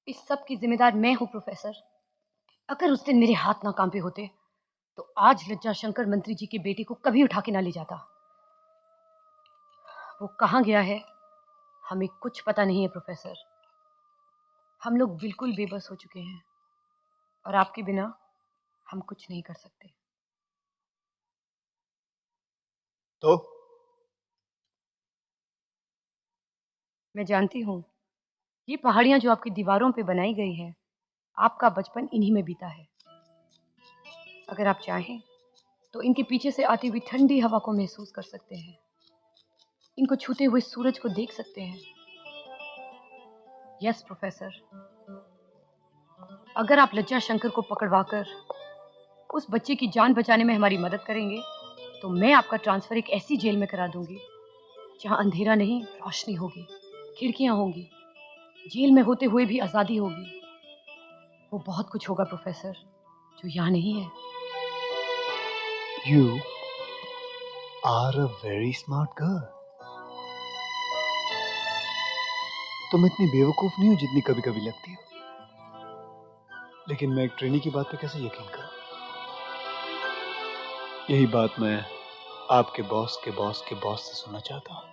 इस सब की जिम्मेदार मैं हूँ प्रोफेसर। अगर उस दिन मेरे हाथ ना कांपे होते तो आज लज्जा शंकर मंत्री जी के बेटे को कभी उठा के ना ले जाता। वो कहाँ गया है हमें कुछ पता नहीं है प्रोफेसर। हम लोग बिल्कुल बेबस हो चुके हैं और आपके बिना हम कुछ नहीं कर सकते। तो मैं जानती हूँ ये पहाड़ियां जो आपकी दीवारों पे बनाई गई है, आपका बचपन इन्हीं में बीता है। अगर आप चाहें तो इनके पीछे से आती हुई ठंडी हवा को महसूस कर सकते हैं, इनको छूते हुए सूरज को देख सकते हैं। यस प्रोफेसर, अगर आप लज्जा शंकर को पकड़वाकर उस बच्चे की जान बचाने में हमारी मदद करेंगे तो मैं आपका ट्रांसफर एक ऐसी जेल में करा दूंगी जहां अंधेरा नहीं रोशनी होगी, खिड़कियां होंगी, जेल में होते हुए भी आजादी होगी। वो बहुत कुछ होगा प्रोफेसर जो यहाँ नहीं है। You are a very smart girl. तुम इतनी बेवकूफ नहीं हो जितनी कभी कभी लगती हो। लेकिन मैं एक ट्रेनी की बात पे कैसे यकीन करूं? यही बात मैं आपके बॉस के बॉस के बॉस से सुनना चाहता हूं।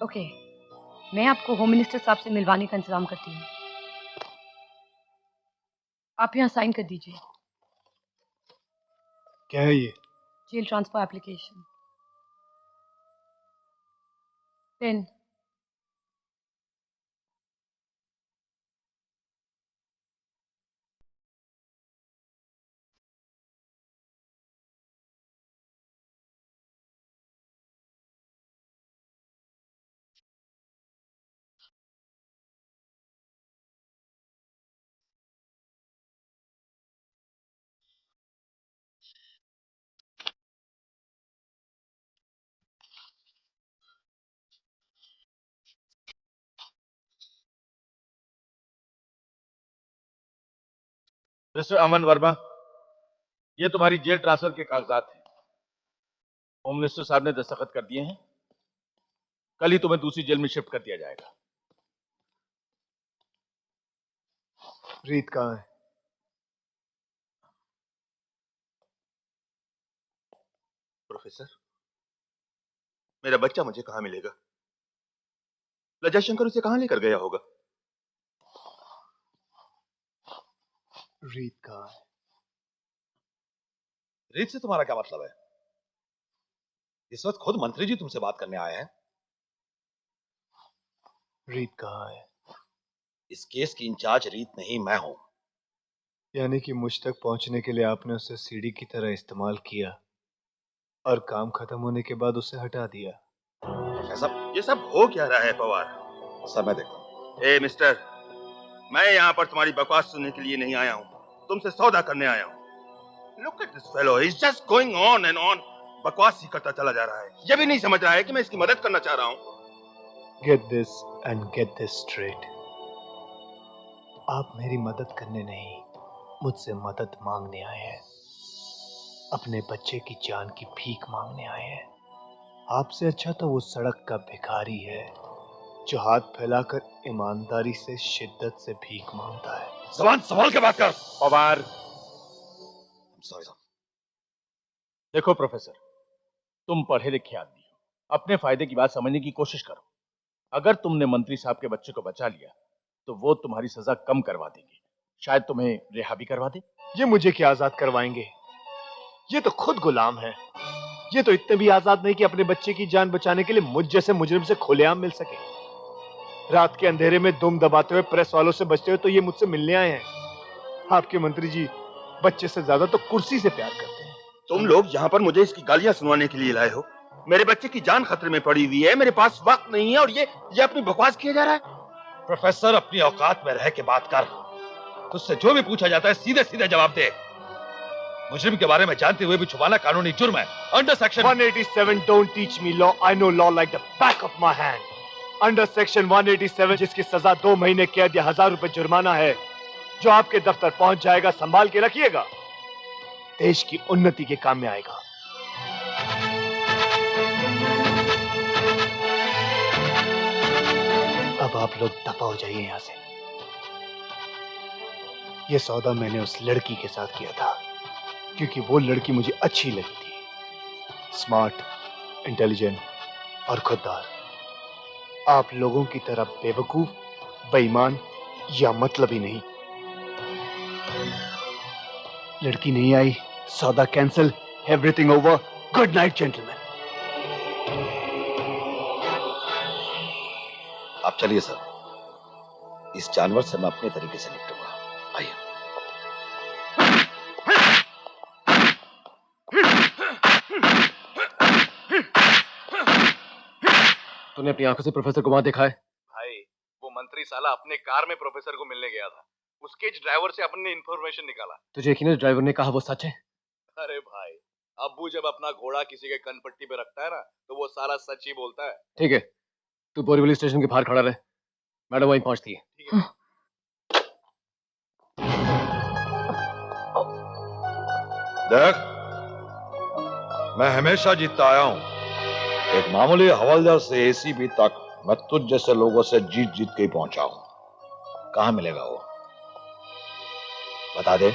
ओके, मैं आपको होम मिनिस्टर साहब से मिलवाने का इंतजाम करती हूँ। आप यहाँ साइन कर दीजिए। क्या है ये? Jail transfer application. Pen. Mister Aman Verma, ये तुम्हारी जेल ट्रांसफर के कागजात हैं। होम मिनिस्टर साहब ने दस्तखत कर दिए हैं। कल ही तुम्हें दूसरी जेल में शिफ्ट कर दिया जाएगा। रीत कहाँ है? प्रोफेसर, मेरा बच्चा मुझे कहां मिलेगा? लज्जा शंकर उसे कहां लेकर गया होगा? रीत कहाँ है? रीत से तुम्हारा क्या मतलब है? इस वक्त खुद मंत्री जी तुमसे बात करने आए हैं। रीत कहाँ है? इस केस की इंचार्ज रीत नहीं, मैं हूं। यानी कि मुझ तक पहुंचने के लिए आपने उसे सीढ़ी की तरह इस्तेमाल किया और काम खत्म होने के बाद उसे हटा दिया। ये सब हो क्या रहा है पवार? समय देखो। ए मिस्टर, मैं यहाँ पर तुम्हारी बकवास सुनने के लिए नहीं आया हूँ, तुमसे सौदा करने आया हूँ। Look at this fellow, he is just going on and on. बकवास ही करता चला जा रहा है। ये भी नहीं समझ रहा है कि मैं इसकी मदद करना चाह रहा हूँ। Get this and get this straight. आप मेरी मदद करने नहीं, मुझसे मदद मांगने आए हैं। अपने बच्चे की जान की भीख मांगने आए हैं। आपसे अच्छा तो वो सड़क का भिखारी है जो हाथ फैलाकर ईमानदारी से शिद्दत से भीख मांगता है। जबान संभाल के बात कर पवार। सॉरी। देखो प्रोफेसर, तुम पढ़े लिखे आदमी हो, अपने फायदे की बात समझने की कोशिश करो। अगर तुमने मंत्री साहब के बच्चे को बचा लिया तो वो तुम्हारी सजा कम करवा देंगे, शायद तुम्हें रिहा भी करवा दे। ये मुझे क्या आजाद करवाएंगे? ये तो खुद गुलाम है। ये तो इतने भी आजाद नहीं कि अपने बच्चे की जान बचाने के लिए मुझ जैसे मुजरिम से खुलेआम मिल सके। रात के अंधेरे में दुम दबाते हुए, प्रेस वालों से बचते हुए तो ये मुझसे मिलने आए हैं। आपके मंत्री जी बच्चे से ज्यादा तो कुर्सी से प्यार करते हैं। तुम लोग यहाँ पर मुझे इसकी गालियां सुनवाने के लिए लाए हो? मेरे बच्चे की जान खतरे में पड़ी हुई है, मेरे पास वक्त नहीं है और ये अपनी बकवास किया जा रहा है। प्रोफेसर, अपनी औकात में रह के बात कर। तुझसे जो भी पूछा जाता है सीधे सीधे जवाब दे। मुजरिम के बारे में जानते हुए भी छुपाना कानूनी जुर्म है। Under section 187 don't teach me law, I know law like the back of my hand. Under section 187, जिसकी सजा 2 महीने कैद या 1000 रुपए जुर्माना है, जो आपके दफ्तर पहुंच जाएगा, संभाल के रखिएगा। देश की उन्नति के काम में आएगा। अब अब आप लोग दफा हो जाइए यहां से। ये सौदा मैंने उस लड़की के साथ किया था क्योंकि वो लड़की मुझे अच्छी लगी थी, स्मार्ट, इंटेलिजेंट और खुददार। आप लोगों की तरह बेवकूफ, बेईमान या मतलब ही नहीं। लड़की नहीं आई, सौदा cancel, everything over. Good night gentleman. आप चलिए सर, इस जानवर से मैं अपने तरीके से निपटूंगा। आइए। तूने अपनी आंखों से प्रोफेसर को वहां देखा है? भाई, वो मंत्री साला अपने कार में प्रोफेसर को मिलने गया था। उसके ड्राइवर से अपने इंफॉर्मेशन निकाला। तुझे यकीन है ड्राइवर ने कहा वो सच है? अरे भाई, अब्बू जब अपना घोड़ा किसी के कनपट्टी पे रखता है ना, तो वो साला सच ही बोलता है। ठीक है, तू बोरीवली स्टेशन के बाहर खड़ा रहे, मैडम वहीं पहुंचती है। ठीक है। देख, मैं हमेशा जीतता आया हूं। एक मामूली हवलदार से एसीपी तक मैं तुझ जैसे लोगों से जीत जीत के ही पहुंचा हूं। कहां मिलेगा वो, बता दे,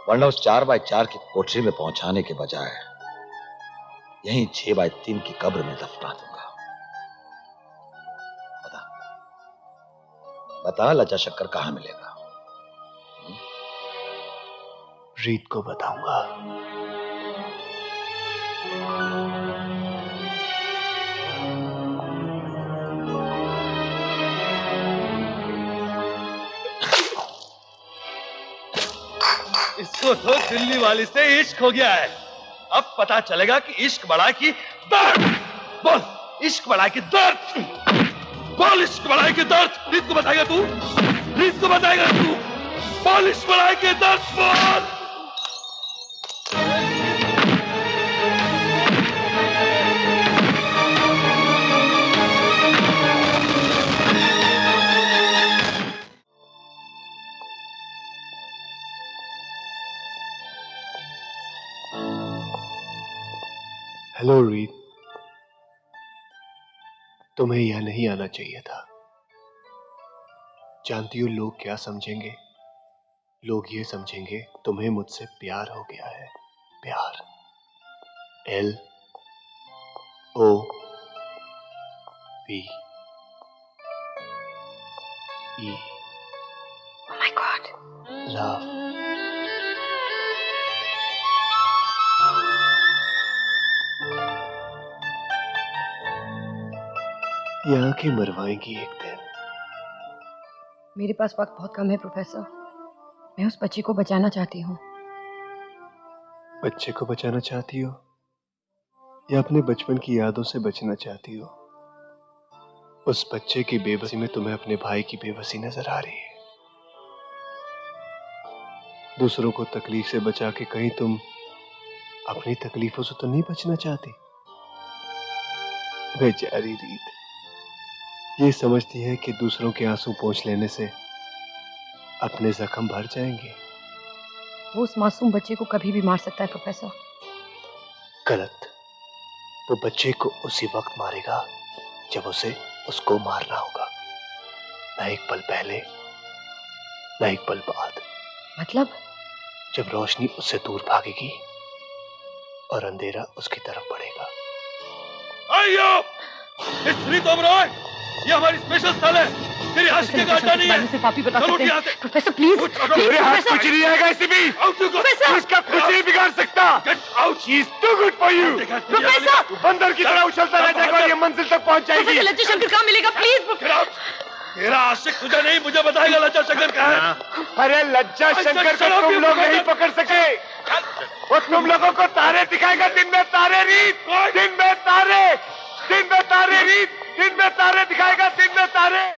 वरना उस 4x4 की कोठरी में पहुंचाने के बजाय यहीं 6x3 की कब्र में दफना दूंगा। बता बता, लज्जा शक्कर कहां मिलेगा? रीत को बताऊंगा। इसको तो दिल्ली वाली से इश्क हो गया है। अब पता चलेगा कि इश्क बड़ा की दर्द। बोल, इश्क बड़ा की दर्द। बोल, इश्क बड़ा की दर्द। रीत को बताएगा तू? रीत को बताएगा तू? बोल, इश्क बड़ा की दर्द बोल। हेलो रीत, तुम्हें यह नहीं आना चाहिए था। जानती हो लोग क्या समझेंगे? लोग ये समझेंगे तुम्हें मुझसे प्यार हो गया है। प्यार, LOVE। Oh my God. Love. ये आंखें मरवाएंगी एक दिन। मेरे पास वक्त बहुत कम है प्रोफेसर। मैं उस बच्ची को बचाना चाहती हूँ। बच्चे को बचाना चाहती हो या अपने बचपन की यादों से बचना चाहती हो? उस बच्चे की बेबसी में तुम्हें अपने भाई की बेबसी नजर आ रही है। दूसरों को तकलीफ से बचा के कहीं तुम अपनी तकलीफों से तो नहीं बचना चाहती? बेचारी रीत ये समझती है कि दूसरों के आंसू पोंछ लेने से अपने जख्म भर जाएंगे। वो उस मासूम बच्चे को कभी भी मार सकता है प्रोफेसर। गलत। वो बच्चे को उसी वक्त मारेगा जब उसे उसको मारना होगा, ना एक पल पहले, ना एक पल बाद। मतलब? जब रोशनी उससे दूर भागेगी और अंधेरा उसकी तरफ बढ़ेगा। आइयो, इस रीत ओबरॉय, ये हमारी स्पेशल स्थल है। तेरी आशिकी का अड्डा नहीं है। सिर्फ आप ही बता चलो सकते यहाँ हैं। से। Professor please. मेरे हाथ कुछ नहीं आएगा इसी भी। प्रोफेसर! उसका कुछ नहीं बिगाड़ सकता। Get out! She is too good for you। Professor! तू बंदर की तरह उछलता रह जाएगा और ये मंजिल तक पहुंच जाएगी। प्रोफेसर लज्जा शंकर कहाँ मिलेगा प्लीज? Get out! तेरा आशिक तुझे नहीं, मुझे बताएगा लज्जा शंकर कहाँ है। अरे लज्जा शंकर को तुम लोग नहीं पकड़ सके। वो तुम लोगों को तारे दिखाएगा। दिन में तारे रीत, दिन में तारे, दिन में तारे रीत, दिन में तारे दिखाएगा, दिन में तारे।